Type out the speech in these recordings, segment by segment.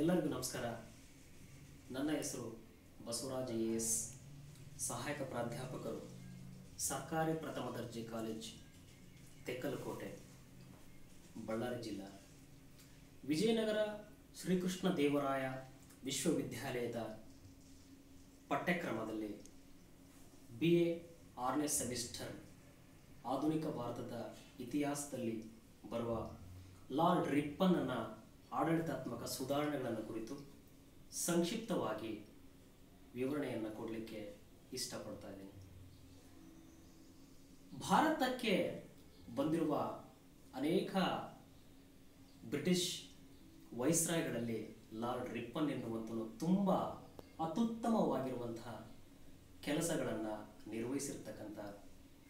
ಎಲ್ಲರಿಗೂ ನಮಸ್ಕಾರ. ನನ್ನ ಹೆಸರು ಬಸವರಾಜ್ ಎಸ್, ಸಹಾಯಕ ಪ್ರಾಧ್ಯಾಪಕರು, ಸರ್ಕಾರಿ ಪ್ರಥಮ ದರ್ಜೆ ಕಾಲೇಜ್, ತೆಕ್ಕಲಕೋಟೆ, ಬಳ್ಳಾರಿ ಜಿಲ್ಲಾ. ವಿಜಯನಗರ ಶ್ರೀಕೃಷ್ಣ ದೇವರಾಯ ವಿಶ್ವವಿದ್ಯಾಲಯದ ಪಠ್ಯಕ್ರಮದಲ್ಲಿ BA 6ನೇ ಸೆಮಿಸ್ಟರ್ ಆಧುನಿಕ ಭಾರತದ ಇತಿಹಾಸದಲ್ಲಿ ಬರುವ ಲಾರ್ಡ್ ರಿಪ್ಪನ್ನ ಆಡಳಿತಾತ್ಮಕ ಸುಧಾರಣೆಗಳನ್ನು ಕುರಿತು ಸಂಕ್ಷಿಪ್ತವಾಗಿ ವಿವರಣೆಯನ್ನು ಕೊಡಲಿಕ್ಕೆ ಇಷ್ಟಪಡ್ತಾ ಇದ್ದೀನಿ. ಭಾರತಕ್ಕೆ ಬಂದಿರುವ ಅನೇಕ ಬ್ರಿಟಿಷ್ ವೈಸ್ರಾಯ್ಗಳಲ್ಲಿ ಲಾರ್ಡ್ ರಿಪ್ಪನ್ ಎನ್ನುವಂಥನು ತುಂಬ ಅತ್ಯುತ್ತಮವಾಗಿರುವಂತಹ ಕೆಲಸಗಳನ್ನು ನಿರ್ವಹಿಸಿರ್ತಕ್ಕಂಥ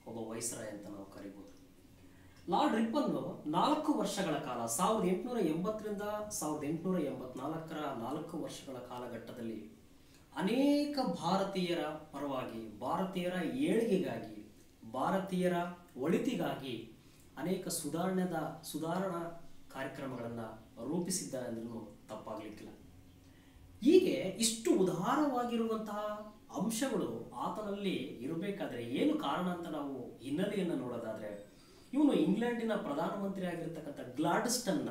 ಒಬ್ಬ ವೈಸ್ರಾಯ್ ಅಂತ ನಾವು ಕರಿಬೋದು. ಲಾರ್ಡ್ ರಿಪ್ಪನ್ನು 4 ವರ್ಷಗಳ ಕಾಲ 1880ರಿಂದ 1884 4 ವರ್ಷಗಳ ಕಾಲಘಟ್ಟದಲ್ಲಿ ಅನೇಕ ಭಾರತೀಯರ ಪರವಾಗಿ, ಭಾರತೀಯರ ಏಳಿಗೆಗಾಗಿ, ಭಾರತೀಯರ ಒಳಿತಿಗಾಗಿ ಅನೇಕ ಸುಧಾರಣಾ ಕಾರ್ಯಕ್ರಮಗಳನ್ನು ರೂಪಿಸಿದ್ದಾರೆ ಅಂದ್ರೂ ತಪ್ಪಾಗಲಿಕ್ಕಿಲ್ಲ. ಹೀಗೆ ಇಷ್ಟು ಉದಾರವಾಗಿರುವಂತಹ ಅಂಶಗಳು ಆತನಲ್ಲಿ ಇರಬೇಕಾದ್ರೆ ಏನು ಕಾರಣ ಅಂತ ನಾವು ಹಿನ್ನೆಲೆಯನ್ನು ನೋಡೋದಾದ್ರೆ, ಇವನು ಇಂಗ್ಲೆಂಡಿನ ಪ್ರಧಾನಮಂತ್ರಿ ಆಗಿರ್ತಕ್ಕಂಥ ಗ್ಲಾಡ್ಸ್ಟನ್ನ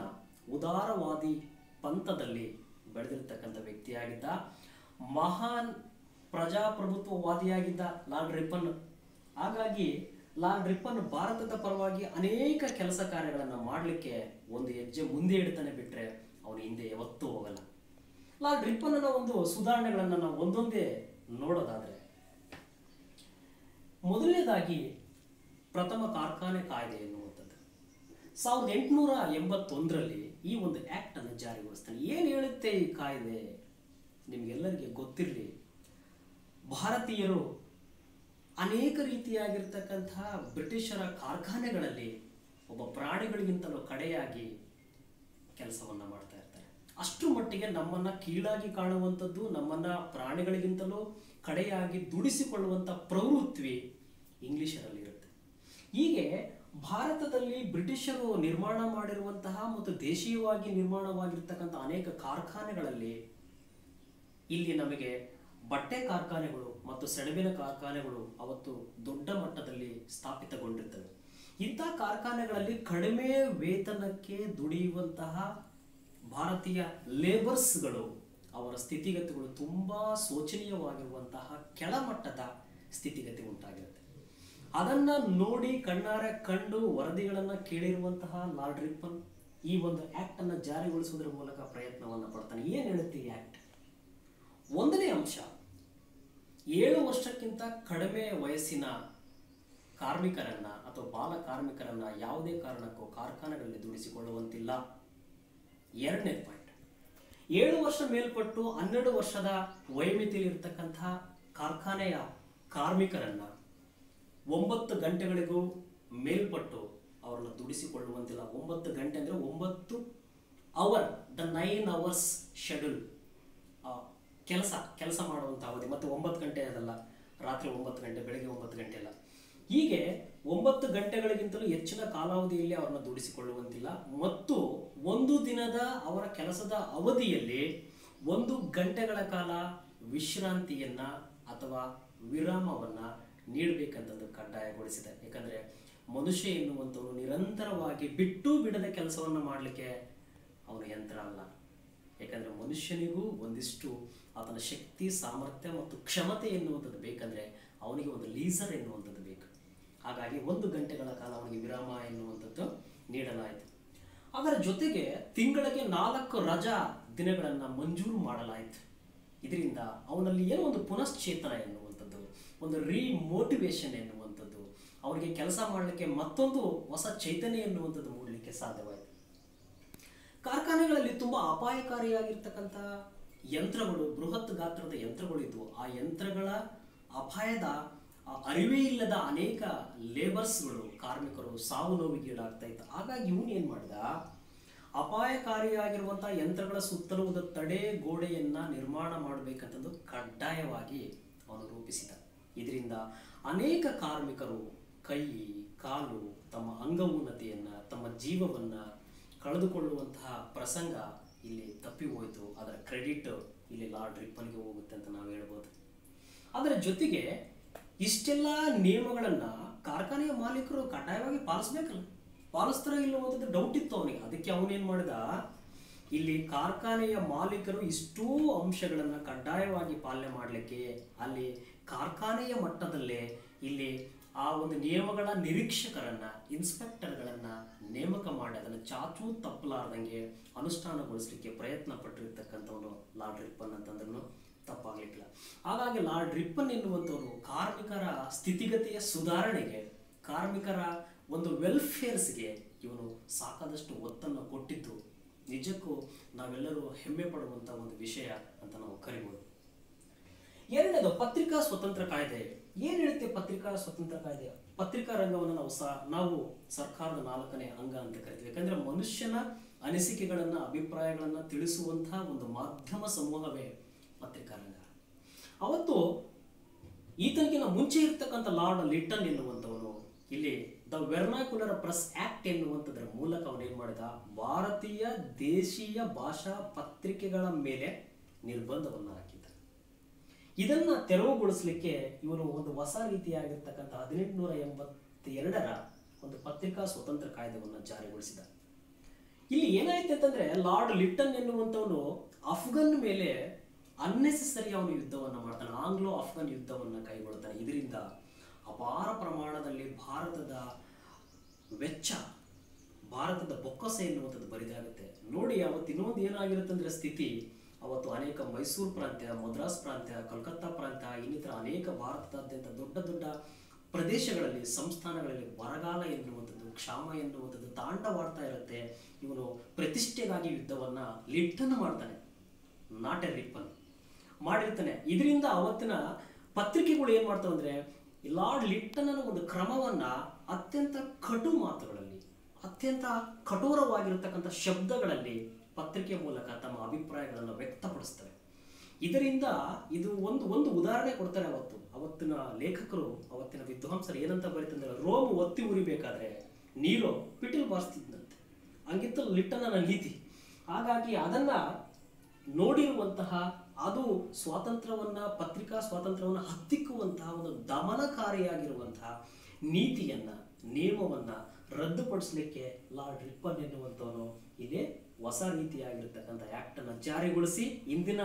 ಉದಾರವಾದಿ ಪಂಥದಲ್ಲಿ ಬೆಳೆದಿರ್ತಕ್ಕಂಥ ವ್ಯಕ್ತಿಯಾಗಿದ್ದ, ಮಹಾನ್ ಪ್ರಜಾಪ್ರಭುತ್ವವಾದಿಯಾಗಿದ್ದ ಲಾರ್ಡ್ ರಿಪ್ಪನ್. ಹಾಗಾಗಿ ಲಾರ್ಡ್ ರಿಪ್ಪನ್ ಭಾರತದ ಪರವಾಗಿ ಅನೇಕ ಕೆಲಸ ಕಾರ್ಯಗಳನ್ನು ಮಾಡಲಿಕ್ಕೆ ಒಂದು ಹೆಜ್ಜೆ ಮುಂದೆ ಇಡ್ತಾನೆ, ಬಿಟ್ಟರೆ ಅವನು ಹಿಂದೆ ಯಾವತ್ತೂ ಹೋಗಲ್ಲ. ಲಾರ್ಡ್ ರಿಪ್ಪನ್ನ ಒಂದು ಸುಧಾರಣೆಗಳನ್ನು ನಾವು ಒಂದೊಂದೇ ನೋಡೋದಾದ್ರೆ, ಮೊದಲನೇದಾಗಿ ಪ್ರಥಮ ಕಾರ್ಖಾನೆ ಕಾಯ್ದೆ ಎನ್ನುವಂಥದ್ದು 1881ರಲ್ಲಿ ಈ ಒಂದು ಆಕ್ಟ್ ಅನ್ನು ಜಾರಿಗೊಳಿಸ್ತಾನೆ. ಏನು ಹೇಳುತ್ತೆ ಈ ಕಾಯ್ದೆ? ನಿಮ್ಗೆಲ್ಲರಿಗೆ ಗೊತ್ತಿರಲಿ, ಭಾರತೀಯರು ಅನೇಕ ರೀತಿಯಾಗಿರ್ತಕ್ಕಂತಹ ಬ್ರಿಟಿಷರ ಕಾರ್ಖಾನೆಗಳಲ್ಲಿ ಒಬ್ಬ ಪ್ರಾಣಿಗಳಿಗಿಂತಲೂ ಕಡೆಯಾಗಿ ಕೆಲಸವನ್ನ ಮಾಡ್ತಾ ಇರ್ತಾರೆ. ಅಷ್ಟು ಮಟ್ಟಿಗೆ ನಮ್ಮನ್ನ ಕೀಳಾಗಿ ಕಾಣುವಂಥದ್ದು, ನಮ್ಮನ್ನ ಪ್ರಾಣಿಗಳಿಗಿಂತಲೂ ಕಡೆಯಾಗಿ ದುಡಿಸಿಕೊಳ್ಳುವಂಥ ಪ್ರವೃತ್ತಿ ಇಂಗ್ಲಿಷರಲ್ಲಿ ಇರುತ್ತೆ. ಹೀಗೆ ಭಾರತದಲ್ಲಿ ಬ್ರಿಟಿಷರು ನಿರ್ಮಾಣ ಮಾಡಿರುವಂತಹ ಮತ್ತು ದೇಶೀಯವಾಗಿ ನಿರ್ಮಾಣವಾಗಿರ್ತಕ್ಕಂಥ ಅನೇಕ ಕಾರ್ಖಾನೆಗಳಲ್ಲಿ ಇಲ್ಲಿ ನಮಗೆ ಬಟ್ಟೆ ಕಾರ್ಖಾನೆಗಳು ಮತ್ತು ಸೆಣಬಿನ ಕಾರ್ಖಾನೆಗಳು ಅವತ್ತು ದೊಡ್ಡ ಮಟ್ಟದಲ್ಲಿ ಸ್ಥಾಪಿತಗೊಂಡಿರ್ತವೆ. ಇಂಥ ಕಾರ್ಖಾನೆಗಳಲ್ಲಿ ಕಡಿಮೆ ವೇತನಕ್ಕೆ ದುಡಿಯುವಂತಹ ಭಾರತೀಯ ಲೇಬರ್ಸ್ಗಳು, ಅವರ ಸ್ಥಿತಿಗತಿಗಳು ತುಂಬಾ ಶೋಚನೀಯವಾಗಿರುವಂತಹ ಕೆಳಮಟ್ಟದ ಸ್ಥಿತಿಗತಿ ಉಂಟಾಗಿರುತ್ತೆ. ಅದನ್ನ ನೋಡಿ ಕಣ್ಣಾರೆ ಕಂಡು ವರದಿಗಳನ್ನು ಕೇಳಿರುವಂತಹ ಲಾರ್ಡ್ ರಿಪ್ಪನ್ ಈ ಒಂದು ಆಕ್ಟ್ ಅನ್ನು ಜಾರಿಗೊಳಿಸುವುದರ ಮೂಲಕ ಪ್ರಯತ್ನವನ್ನು ಪಡ್ತಾನೆ. ಏನು ಹೇಳುತ್ತೆ ಈ ಆಕ್ಟ್? ಒಂದನೇ ಅಂಶ, 7 ವರ್ಷಕ್ಕಿಂತ ಕಡಿಮೆ ವಯಸ್ಸಿನ ಕಾರ್ಮಿಕರನ್ನ ಅಥವಾ ಬಾಲ ಕಾರ್ಮಿಕರನ್ನ ಯಾವುದೇ ಕಾರಣಕ್ಕೂ ಕಾರ್ಖಾನೆಗಳಲ್ಲಿ ದುಡಿಸಿಕೊಳ್ಳುವಂತಿಲ್ಲ. 2ನೇ ಪಾಯಿಂಟ್, 7 ವರ್ಷ ಮೇಲ್ಪಟ್ಟು 12 ವರ್ಷದ ವಯೋಮಿತಿಯಲ್ಲಿರ್ತಕ್ಕಂತಹ ಕಾರ್ಖಾನೆಯ ಕಾರ್ಮಿಕರನ್ನ 9 ಗಂಟೆಗಳಿಗೂ ಮೇಲ್ಪಟ್ಟು ಅವರನ್ನು ದುಡಿಸಿಕೊಳ್ಳುವಂತಿಲ್ಲ. 9 ಗಂಟೆ ಅಂದರೆ 9 ಅವರ್, ದ 9 hours ಶೆಡ್ಯೂಲ್, ಕೆಲಸ ಮಾಡುವಂಥ ಅವಧಿ. ಮತ್ತು 9 ಗಂಟೆ ಅದಲ್ಲ, ರಾತ್ರಿ 9 ಗಂಟೆ, ಬೆಳಗ್ಗೆ 9 ಗಂಟೆ ಅಲ್ಲ. ಹೀಗೆ 9 ಗಂಟೆಗಳಿಗಿಂತಲೂ ಹೆಚ್ಚಿನ ಕಾಲಾವಧಿಯಲ್ಲಿ ಅವರನ್ನು ದುಡಿಸಿಕೊಳ್ಳುವಂತಿಲ್ಲ. ಮತ್ತು 1 ದಿನದ ಅವರ ಕೆಲಸದ ಅವಧಿಯಲ್ಲಿ 1 ಗಂಟೆಗಳ ಕಾಲ ವಿಶ್ರಾಂತಿಯನ್ನ ಅಥವಾ ವಿರಾಮವನ್ನ ನೀಡಬೇಕಂತದ್ದು ಕಡ್ಡಾಯಗೊಳಿಸಿದೆ. ಯಾಕಂದ್ರೆ ಮನುಷ್ಯ ಎನ್ನುವಂಥವನು ನಿರಂತರವಾಗಿ ಬಿಟ್ಟು ಬಿಡದ ಕೆಲಸವನ್ನ ಮಾಡಲಿಕ್ಕೆ ಅವನು ಯಂತ್ರ ಅಲ್ಲ. ಯಾಕಂದ್ರೆ ಮನುಷ್ಯನಿಗೂ ಒಂದಿಷ್ಟು ಆತನ ಶಕ್ತಿ, ಸಾಮರ್ಥ್ಯ ಮತ್ತು ಕ್ಷಮತೆ ಎನ್ನುವಂಥದ್ದು ಬೇಕಂದ್ರೆ ಅವನಿಗೆ ಒಂದು ಲೀಸರ್ ಎನ್ನುವಂಥದ್ದು ಬೇಕು. ಹಾಗಾಗಿ 1 ಗಂಟೆಗಳ ಕಾಲ ಅವನಿಗೆ ವಿರಾಮ ಎನ್ನುವಂಥದ್ದು ನೀಡಲಾಯಿತು. ಅದರ ಜೊತೆಗೆ ತಿಂಗಳಿಗೆ 4 ರಜಾ ದಿನಗಳನ್ನು ಮಂಜೂರು ಮಾಡಲಾಯಿತು. ಇದರಿಂದ ಅವನಲ್ಲಿ ಏನೋ ಒಂದು ಪುನಶ್ಚೇತನ ಎನ್ನುವಂಥದ್ದು, ಒಂದು ರಿಮೋಟಿವೇಶನ್ ಎನ್ನುವಂಥದ್ದು, ಅವರಿಗೆ ಕೆಲಸ ಮಾಡಲಿಕ್ಕೆ ಮತ್ತೊಂದು ಹೊಸ ಚೈತನ್ಯ ಎನ್ನುವಂಥದ್ದು ಮೂಡಲಿಕ್ಕೆ ಸಾಧ್ಯವಾಯಿತು. ಕಾರ್ಖಾನೆಗಳಲ್ಲಿ ತುಂಬಾ ಅಪಾಯಕಾರಿಯಾಗಿರ್ತಕ್ಕಂಥ ಯಂತ್ರಗಳು, ಬೃಹತ್ ಗಾತ್ರದ ಯಂತ್ರಗಳು ಇದ್ವು. ಆ ಯಂತ್ರಗಳ ಅಪಾಯದ ಅರಿವೇ ಇಲ್ಲದ ಅನೇಕ ಲೇಬರ್ಸ್ಗಳು, ಕಾರ್ಮಿಕರು ಸಾವು ನೋವಿಗೀಡಾಗ್ತಾ ಇತ್ತು. ಹಾಗಾಗಿ ಇವನು ಏನ್ ಮಾಡಿದ, ಅಪಾಯಕಾರಿಯಾಗಿರುವಂತಹ ಯಂತ್ರಗಳ ಸುತ್ತಲೂ ಒಂದು ತಡೆ ಗೋಡೆಯನ್ನ ನಿರ್ಮಾಣ ಮಾಡಬೇಕಂತಂದು ಕಡ್ಡಾಯವಾಗಿ ಅವನು ರೂಪಿಸಿದ. ಇದರಿಂದ ಅನೇಕ ಕಾರ್ಮಿಕರು ಕೈ ಕಾಲು ತಮ್ಮ ಅಂಗೌನ್ನತೆಯನ್ನ, ತಮ್ಮ ಜೀವವನ್ನ ಕಳೆದುಕೊಳ್ಳುವಂತಹ ಪ್ರಸಂಗ ಇಲ್ಲಿ ತಪ್ಪಿ ಹೋಯಿತು, ಅದರ ಕ್ರೆಡಿಟ್ ಇಲ್ಲಿ ಲಾರ್ಡ್ ರಿಪ್ಪನ್ಗೆ ಹೋಗುತ್ತೆ ಅಂತ ನಾವು ಹೇಳ್ಬೋದು. ಅದರ ಜೊತೆಗೆ ಇಷ್ಟೆಲ್ಲ ನಿಯಮಗಳನ್ನು ಕಾರ್ಖಾನೆಯ ಮಾಲೀಕರು ಕಡ್ಡಾಯವಾಗಿ ಪಾಲಿಸ್ಬೇಕಲ್ಲ, ಪಾಲಿಸ್ತಾರ ಇಲ್ಲ ಅನ್ನೋದು ಡೌಟ್ ಇತ್ತು ಅವನಿಗೆ. ಅದಕ್ಕೆ ಅವನೇನು ಮಾಡಿದ, ಇಲ್ಲಿ ಕಾರ್ಖಾನೆಯ ಮಾಲೀಕರು ಇಷ್ಟೂ ಅಂಶಗಳನ್ನು ಕಡ್ಡಾಯವಾಗಿ ಪಾಲನೆ ಮಾಡಲಿಕ್ಕೆ ಅಲ್ಲಿ ಕಾರ್ಖಾನೆಯ ಮಟ್ಟದಲ್ಲೇ ಇಲ್ಲಿ ಆ ಒಂದು ನಿಯಮಗಳ ನಿರೀಕ್ಷಕರನ್ನ, ಇನ್ಸ್ಪೆಕ್ಟರ್ಗಳನ್ನ ನೇಮಕ ಮಾಡಿ ಅದನ್ನು ಚಾಚೂ ತಪ್ಪಲಾರ್ದಂಗೆ ಅನುಷ್ಠಾನಗೊಳಿಸಲಿಕ್ಕೆ ಪ್ರಯತ್ನ ಪಟ್ಟಿರ್ತಕ್ಕಂಥವನು ಲಾರ್ಡ್ ರಿಪ್ಪನ್ ಅಂತಂದ್ರೂ ತಪ್ಪಾಗ್ಲಿಕ್ಕಿಲ್ಲ. ಹಾಗಾಗಿ ಲಾರ್ಡ್ ರಿಪ್ಪನ್ ಎನ್ನುವಂಥವ್ರು ಕಾರ್ಮಿಕರ ಸ್ಥಿತಿಗತಿಯ ಸುಧಾರಣೆಗೆ, ಕಾರ್ಮಿಕರ ಒಂದು ವೆಲ್ಫೇರ್ಸ್ಗೆ ಇವನು ಸಾಕಾದಷ್ಟು ಒತ್ತನ್ನು ಕೊಟ್ಟಿದ್ದು ನಿಜಕ್ಕೂ ನಾವೆಲ್ಲರೂ ಹೆಮ್ಮೆ ಪಡುವಂಥ ಒಂದು ವಿಷಯ ಅಂತ ನಾವು ಕರಿಬೋದು. ಎರಡನೇದು ಪತ್ರಿಕಾ ಸ್ವತಂತ್ರ ಕಾಯ್ದೆ. ಏನು ಹೇಳುತ್ತೆ ಪತ್ರಿಕಾ ಸ್ವತಂತ್ರ ಕಾಯ್ದೆ? ಪತ್ರಿಕಾ ರಂಗವನ್ನು ನಾವು ಸರ್ಕಾರದ 4ನೇ ಅಂಗ ಅಂತ ಕರಿತೀವಿ. ಯಾಕಂದ್ರೆ ಮನುಷ್ಯನ ಅನಿಸಿಕೆಗಳನ್ನ, ಅಭಿಪ್ರಾಯಗಳನ್ನ ತಿಳಿಸುವಂತಹ ಒಂದು ಮಾಧ್ಯಮ ಸಮೂಹವೇ ಪತ್ರಿಕಾ ರಂಗ. ಅವತ್ತು ಈತನಿಗಿನ ಮುಂಚೆ ಇರ್ತಕ್ಕಂಥ ಲಾರ್ಡ್ ಲಿಟ್ಟನ್ ಎನ್ನುವಂಥವನು ಇಲ್ಲಿ ದ ವೆರ್ನಾಕ್ಯುಲರ್ ಪ್ರೆಸ್ ಆಕ್ಟ್ ಎನ್ನುವಂಥದ್ರ ಮೂಲಕ ಅವನು ಏನ್ ಮಾಡಿದ, ಭಾರತೀಯ ದೇಶೀಯ ಭಾಷಾ ಪತ್ರಿಕೆಗಳ ಮೇಲೆ ನಿರ್ಬಂಧವನ್ನು ಹಾಕಿದ. ಇದನ್ನ ತೆರವುಗೊಳಿಸಲಿಕ್ಕೆ ಇವನು ಒಂದು ಹೊಸ ರೀತಿಯಾಗಿರ್ತಕ್ಕಂಥ 1882ರ ಒಂದು ಪತ್ರಿಕಾ ಸ್ವತಂತ್ರ ಕಾಯ್ದೆಯನ್ನು ಜಾರಿಗೊಳಿಸಿದ. ಇಲ್ಲಿ ಏನಾಯ್ತು ಅಂತಂದ್ರೆ, ಲಾರ್ಡ್ ಲಿಟ್ಟನ್ ಎನ್ನುವಂಥವನು ಅಫ್ಘನ್ ಮೇಲೆ ಅನ್ನೆಸೆಸರಿ ಅವನು ಯುದ್ಧವನ್ನು ಮಾಡ್ತಾನೆ, ಆಂಗ್ಲೋ ಅಫ್ಘನ್ ಯುದ್ಧವನ್ನು ಕೈಗೊಳ್ತಾನೆ. ಇದರಿಂದ ಅಪಾರ ಪ್ರಮಾಣದಲ್ಲಿ ಭಾರತದ ವೆಚ್ಚ, ಭಾರತದ ಬೊಕ್ಕಸ ಎನ್ನುವಂಥದ್ದು ಬರಿದಾಗುತ್ತೆ. ನೋಡಿ ಅವತ್ತು ಇನ್ನೊಂದು ಏನಾಗಿರುತ್ತೆ ಅಂದ್ರೆ ಸ್ಥಿತಿ, ಅವತ್ತು ಅನೇಕ ಮೈಸೂರು ಪ್ರಾಂತ್ಯ, ಮದ್ರಾಸ್ ಪ್ರಾಂತ್ಯ, ಕಲ್ಕತ್ತಾ ಪ್ರಾಂತ್ಯ, ಇನ್ನಿತರ ಅನೇಕ ಭಾರತದಾದ್ಯಂತ ದೊಡ್ಡ ದೊಡ್ಡ ಪ್ರದೇಶಗಳಲ್ಲಿ, ಸಂಸ್ಥಾನಗಳಲ್ಲಿ ಬರಗಾಲ ಎನ್ನುವಂಥದ್ದು, ಕ್ಷಾಮ ಎನ್ನುವಂಥದ್ದು ತಾಂಡವಾಡ್ತಾ ಇರುತ್ತೆ. ಇವನು ಪ್ರತಿಷ್ಠೆಗಾಗಿ ಯುದ್ಧವನ್ನ ಲಿಟ್ಟನ್ ಮಾಡ್ತಾನೆ, ನಾಟ್ ಎ ರಿಪ್ಪನ್ ಮಾಡಿರ್ತಾನೆ. ಇದರಿಂದ ಅವತ್ತಿನ ಪತ್ರಿಕೆಗಳು ಏನ್ ಮಾಡ್ತಾವೆ ಅಂದ್ರೆ, ಲಾರ್ಡ್ ಲಿಟ್ಟನ್ ಒಂದು ಕ್ರಮವನ್ನ ಅತ್ಯಂತ ಕಟು ಮಾತುಗಳಲ್ಲಿ, ಅತ್ಯಂತ ಕಠೋರವಾಗಿರತಕ್ಕಂಥ ಶಬ್ದಗಳಲ್ಲಿ ಪತ್ರಿಕೆ ಮೂಲಕ ತಮ್ಮ ಅಭಿಪ್ರಾಯಗಳನ್ನು ವ್ಯಕ್ತಪಡಿಸ್ತವೆ. ಇದರಿಂದ ಇದು ಒಂದು ಉದಾಹರಣೆ ಕೊಡ್ತಾರೆ. ಅವತ್ತಿನ ಲೇಖಕರು, ಅವತ್ತಿನ ವಿದ್ವಾಂಸರು ಏನಂತ ಬರೀತಂದ್ರೆ, ರೋಮ್ ಒತ್ತಿ ಉರಿಬೇಕಾದ್ರೆ ನೀರು ಪಿಟಿಲ್ ಬಾರಿಸ್ತಿದ್ದಂತೆ, ಹಂಗಿತ್ತು ಲಿಟ್ಟನ್ನ ನೀತಿ. ಹಾಗಾಗಿ ಅದನ್ನ ನೋಡಿರುವಂತಹ, ಅದು ಸ್ವಾತಂತ್ರ್ಯವನ್ನ, ಪತ್ರಿಕಾ ಸ್ವಾತಂತ್ರ್ಯವನ್ನ ಹತ್ತಿಕ್ಕುವಂತಹ ಒಂದು ದಮನಕಾರಿಯಾಗಿರುವಂತಹ ನೀತಿಯನ್ನ, ನಿಯಮವನ್ನ ರದ್ದುಪಡಿಸಲಿಕ್ಕೆ ಲಾರ್ಡ್ ರಿಪ್ಪನ್ ಎನ್ನುವಂಥವನು ಇದೇ ಹೊಸ ರೀತಿಯಾಗಿರ್ತಕ್ಕಂಥ ಆಕ್ಟ್ ಅನ್ನು ಜಾರಿಗೊಳಿಸಿ ಇಂದಿನ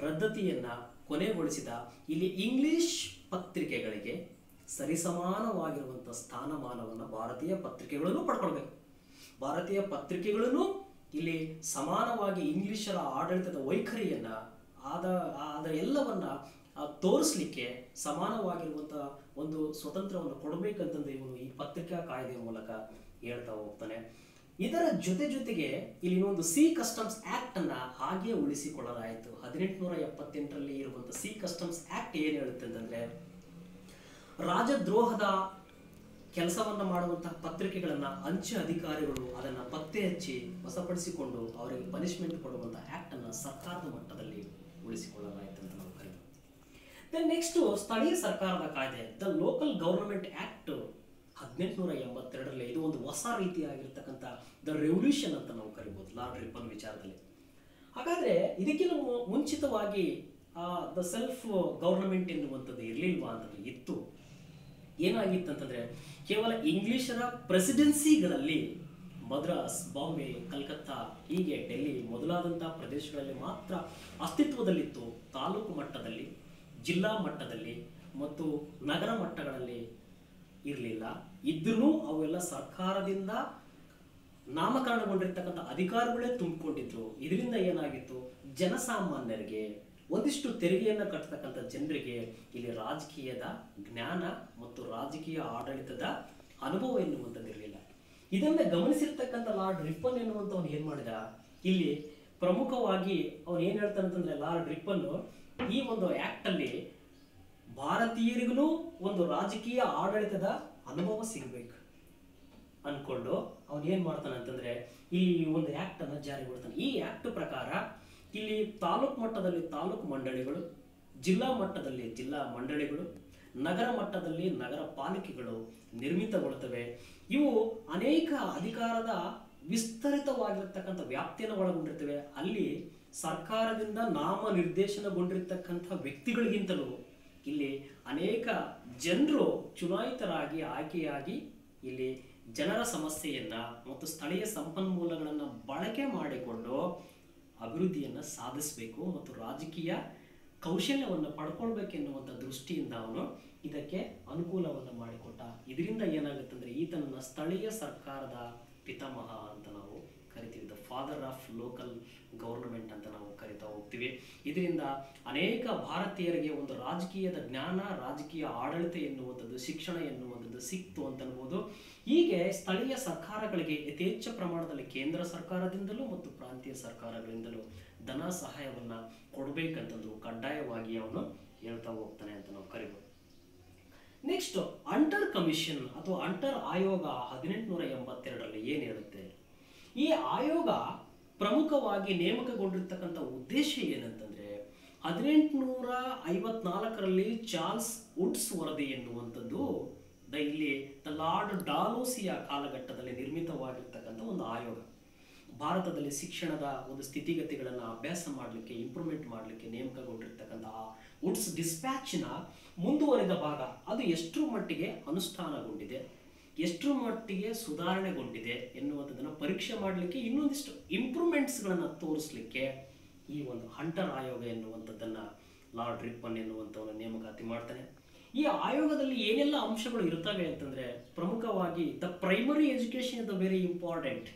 ರದ್ದತಿಯನ್ನ ಕೊನೆಗೊಳಿಸಿದ. ಇಲ್ಲಿ ಇಂಗ್ಲಿಷ್ ಪತ್ರಿಕೆಗಳಿಗೆ ಸರಿಸಮಾನವಾಗಿರುವಂತಹ ಸ್ಥಾನಮಾನವನ್ನು ಭಾರತೀಯ ಪತ್ರಿಕೆಗಳನ್ನು ಪಡ್ಕೊಳ್ಬೇಕು. ಭಾರತೀಯ ಪತ್ರಿಕೆಗಳನ್ನು ಇಲ್ಲಿ ಸಮಾನವಾಗಿ ಇಂಗ್ಲಿಷರ ಆಡಳಿತದ ವೈಖರಿಯನ್ನ, ಆದ ಎಲ್ಲವನ್ನ ತೋರಿಸ್ಲಿಕ್ಕೆ ಸಮಾನವಾಗಿರುವಂತಹ ಒಂದು ಸ್ವತಂತ್ರವನ್ನು ಕೊಡಬೇಕಂತಂದ್ರೆ ಇವನು ಈ ಪತ್ರಿಕಾ ಕಾಯ್ದೆಯ ಮೂಲಕ ಹೇಳ್ತಾ ಹೋಗ್ತಾನೆ. ಇದರ ಜೊತೆಗೆ ಇಲ್ಲಿ ಇನ್ನೊಂದು ಸಿ ಕಸ್ಟಮ್ಸ್ ಆಕ್ಟ್ ಅನ್ನ ಹಾಗೆ ಉಳಿಸಿಕೊಳ್ಳಲಾಯಿತು. 1878ರಲ್ಲಿ ಇರುವಂತಹ ಸಿ ಕಸ್ಟಮ್ಸ್ ಆಕ್ಟ್ ಏನ್ ಹೇಳುತ್ತೆ ಅಂತಂದ್ರೆ, ರಾಜದ್ರೋಹದ ಕೆಲಸವನ್ನ ಮಾಡುವಂತಹ ಪತ್ರಿಕೆಗಳನ್ನ ಅಂಚೆ ಅಧಿಕಾರಿಗಳು ಅದನ್ನ ಪತ್ತೆ ಹಚ್ಚಿ ವಶಪಡಿಸಿಕೊಂಡು ಅವರಿಗೆ ಪನಿಷ್ಮೆಂಟ್ ಕೊಡುವಂತಹ ಆಕ್ಟ್ ಅನ್ನ ಸರ್ಕಾರದ ಮಟ್ಟದಲ್ಲಿ ಉಳಿಸಿಕೊಳ್ಳಲಾಯಿತು ಅಂತ ನಾವು ಕರೀತೀವಿ. ನೆಕ್ಸ್ಟ್ ಸ್ಥಳೀಯ ಸರ್ಕಾರದ ಕಾಯ್ದೆ, ದ ಲೋಕಲ್ ಗವರ್ನಮೆಂಟ್ ಆಕ್ಟ್ 1882ರಲ್ಲಿ. ಇದು ಒಂದು ಹೊಸ ರೀತಿಯಾಗಿರ್ತಕ್ಕಂಥ ದ ರೆವಲ್ಯೂಷನ್ ಅಂತ ನಾವು ಕರಿಬಹುದು ಲಾರ್ಡ್ ರಿಪ್ಪನ್ ವಿಚಾರದಲ್ಲಿ. ಹಾಗಾದ್ರೆ ಇದಕ್ಕಿಂತ ಮುಂಚಿತವಾಗಿ ದ ಸೆಲ್ಫ್ ಗವರ್ನಮೆಂಟ್ ಎನ್ನುವಂಥದ್ದು ಇರಲಿಲ್ವಾ ಅಂತಂದ್ರೆ ಇತ್ತು. ಏನಾಗಿತ್ತಂತಂದ್ರೆ, ಕೇವಲ ಇಂಗ್ಲಿಷರ ಪ್ರೆಸಿಡೆನ್ಸಿಗಳಲ್ಲಿ ಮದ್ರಾಸ್, ಬಾಂಬೆ, ಕಲ್ಕತ್ತಾ, ಹೀಗೆ ಡೆಲ್ಲಿ ಮೊದಲಾದಂತಹ ಪ್ರದೇಶಗಳಲ್ಲಿ ಮಾತ್ರ ಅಸ್ತಿತ್ವದಲ್ಲಿತ್ತು. ತಾಲೂಕು ಮಟ್ಟದಲ್ಲಿ, ಜಿಲ್ಲಾ ಮಟ್ಟದಲ್ಲಿ ಮತ್ತು ನಗರ ಮಟ್ಟಗಳಲ್ಲಿ ಇರಲಿಲ್ಲ. ಇದ್ರೂ ಅವೆಲ್ಲ ಸರ್ಕಾರದಿಂದ ನಾಮಕರಣಗೊಂಡಿರ್ತಕ್ಕಂಥ ಅಧಿಕಾರಿಗಳೇ ತುಂಬಿಕೊಂಡಿದ್ರು. ಇದರಿಂದ ಏನಾಗಿತ್ತು, ಜನಸಾಮಾನ್ಯರಿಗೆ, ಒಂದಿಷ್ಟು ತೆರಿಗೆಯನ್ನು ಕಟ್ಟತಕ್ಕಂಥ ಜನರಿಗೆ ಇಲ್ಲಿ ರಾಜಕೀಯದ ಜ್ಞಾನ ಮತ್ತು ರಾಜಕೀಯ ಆಡಳಿತದ ಅನುಭವ ಎನ್ನುವಂಥದ್ದು ಇರಲಿಲ್ಲ. ಇದನ್ನ ಗಮನಿಸಿರ್ತಕ್ಕಂಥ ಲಾರ್ಡ್ ರಿಪ್ಪನ್ ಎನ್ನುವಂಥವ್ನು ಏನ್ ಮಾಡಿದ, ಇಲ್ಲಿ ಪ್ರಮುಖವಾಗಿ ಅವನು ಏನ್ ಹೇಳ್ತಾನೆ ಅಂತಂದ್ರೆ, ಲಾರ್ಡ್ ರಿಪ್ಪನ್ ಈ ಒಂದು ಆಕ್ಟ್ ಅಲ್ಲಿ ಭಾರತೀಯರಿಗೂ ಒಂದು ರಾಜಕೀಯ ಆಡಳಿತದ ಅನುಭವ ಸಿಗಬೇಕು ಅನ್ಕೊಂಡು ಅವನು ಏನ್ ಮಾಡ್ತಾನೆ ಅಂತಂದ್ರೆ, ಈ ಒಂದು ಆಕ್ಟ್ ಅನ್ನ ಜಾರಿಗೊಳ್ತಾನೆ. ಈ ಆಕ್ಟ್ ಪ್ರಕಾರ ಇಲ್ಲಿ ತಾಲೂಕು ಮಟ್ಟದಲ್ಲಿ ತಾಲೂಕು ಮಂಡಳಿಗಳು, ಜಿಲ್ಲಾ ಮಟ್ಟದಲ್ಲಿ ಜಿಲ್ಲಾ ಮಂಡಳಿಗಳು, ನಗರ ಮಟ್ಟದಲ್ಲಿ ನಗರ ಪಾಲಿಕೆಗಳು ನಿರ್ಮಿತಗೊಳ್ಳುತ್ತವೆ. ಇವು ಅನೇಕ ಅಧಿಕಾರದ ವಿಸ್ತರಿತವಾಗಿರತಕ್ಕಂಥ ವ್ಯಾಪ್ತಿಯನ್ನು ಒಳಗೊಂಡಿರ್ತವೆ. ಅಲ್ಲಿ ಸರ್ಕಾರದಿಂದ ನಾಮ ನಿರ್ದೇಶನಗೊಂಡಿರ್ತಕ್ಕಂಥ ವ್ಯಕ್ತಿಗಳಿಗಿಂತಲೂ ಇಲ್ಲಿ ಅನೇಕ ಜನರು ಚುನಾಯಿತರಾಗಿ ಆಯ್ಕೆಯಾಗಿ ಇಲ್ಲಿ ಜನರ ಸಮಸ್ಯೆಯನ್ನ ಮತ್ತು ಸ್ಥಳೀಯ ಸಂಪನ್ಮೂಲಗಳನ್ನು ಬಳಕೆ ಮಾಡಿಕೊಂಡು ಅಭಿವೃದ್ಧಿಯನ್ನು ಸಾಧಿಸಬೇಕು ಮತ್ತು ರಾಜಕೀಯ ಕೌಶಲ್ಯವನ್ನು ಪಡ್ಕೊಳ್ಬೇಕೆನ್ನುವಂಥ ದೃಷ್ಟಿಯಿಂದ ಅವನು ಇದಕ್ಕೆ ಅನುಕೂಲವನ್ನು ಮಾಡಿಕೊಟ್ಟ. ಇದರಿಂದ ಏನಾಗುತ್ತಂದ್ರೆ ಈತನನ್ನ ಸ್ಥಳೀಯ ಸರ್ಕಾರದ ಪಿತಾಮಹ ಅಂತ ನಾವು ಕರಿತೀವಿ. The father of local government ಅಂತ ನಾವು ಕರಿತಾ ಹೋಗ್ತೀವಿ. ಇದರಿಂದ ಅನೇಕ ಭಾರತೀಯರಿಗೆ ಒಂದು ರಾಜಕೀಯದ ಜ್ಞಾನ, ರಾಜಕೀಯ ಆಡಳಿತ ಎನ್ನುವಂಥದ್ದು, ಶಿಕ್ಷಣ ಎನ್ನುವಂಥದ್ದು ಸಿಕ್ತು ಅಂತ ಅನ್ಬೋದು. ಹೀಗೆ ಸ್ಥಳೀಯ ಸರ್ಕಾರಗಳಿಗೆ ಯಥೇಚ್ಛ ಪ್ರಮಾಣದಲ್ಲಿ ಕೇಂದ್ರ ಸರ್ಕಾರದಿಂದಲೂ ಮತ್ತು ಪ್ರಾಂತೀಯ ಸರ್ಕಾರಗಳಿಂದಲೂ ಧನ ಸಹಾಯವನ್ನ ಕೊಡಬೇಕಂತಂದು ಕಡ್ಡಾಯವಾಗಿ ಅವನು ಹೇಳ್ತಾ ಹೋಗ್ತಾನೆ ಅಂತ ನಾವು ಕರಿಬೋದು. ನೆಕ್ಸ್ಟ್ ಅಂಟರ್ ಕಮಿಷನ್ ಅಥವಾ ಅಂಟರ್ ಆಯೋಗ 1882ರಲ್ಲಿ ಏನ್ ಹೇಳುತ್ತೆ? ಈ ಆಯೋಗ ಪ್ರಮುಖವಾಗಿ ನೇಮಕಗೊಂಡಿರ್ತಕ್ಕಂಥ ಉದ್ದೇಶ ಏನಂತಂದ್ರೆ 1854ರಲ್ಲಿ ಚಾರ್ಲ್ಸ್ ವುಡ್ಸ್ ವರದಿ ಎನ್ನುವಂಥದ್ದು ಇಲ್ಲಿ ದ ಲಾರ್ಡ್ ಡಾಲೋಸಿಯ ಕಾಲಘಟ್ಟದಲ್ಲಿ ನಿರ್ಮಿತವಾಗಿರ್ತಕ್ಕಂಥ ಒಂದು ಆಯೋಗ. ಭಾರತದಲ್ಲಿ ಶಿಕ್ಷಣದ ಒಂದು ಸ್ಥಿತಿಗತಿಗಳನ್ನು ಅಭ್ಯಾಸ ಮಾಡಲಿಕ್ಕೆ, ಇಂಪ್ರೂವ್ಮೆಂಟ್ ಮಾಡಲಿಕ್ಕೆ ನೇಮಕಗೊಂಡಿರ್ತಕ್ಕಂಥ ವುಡ್ಸ್ ಡಿಸ್ಪ್ಯಾಚ್ನ ಮುಂದುವರಿದ ಭಾಗ ಅದು ಎಷ್ಟರ ಮಟ್ಟಿಗೆ ಅನುಷ್ಠಾನಗೊಂಡಿದೆ, ಎಷ್ಟರ ಮಟ್ಟಿಗೆ ಸುಧಾರಣೆಗೊಂಡಿದೆ ಎನ್ನುವಂಥದ್ದನ್ನು ಪರೀಕ್ಷೆ ಮಾಡಲಿಕ್ಕೆ, ಇನ್ನೊಂದಿಷ್ಟು ಇಂಪ್ರೂವ್ಮೆಂಟ್ಸ್ಗಳನ್ನು ತೋರಿಸಲಿಕ್ಕೆ ಈ ಒಂದು ಹಂಟರ್ ಆಯೋಗ ಎನ್ನುವಂಥದ್ದನ್ನು ಲಾರ್ಡ್ ರಿಪ್ಪನ್ ಎನ್ನುವಂಥವನ್ನ ನೇಮಕಾತಿ ಮಾಡ್ತಾನೆ. ಈ ಆಯೋಗದಲ್ಲಿ ಏನೆಲ್ಲ ಅಂಶಗಳು ಇರ್ತವೆ ಅಂತಂದ್ರೆ ಪ್ರಮುಖವಾಗಿ the primary education is the very important.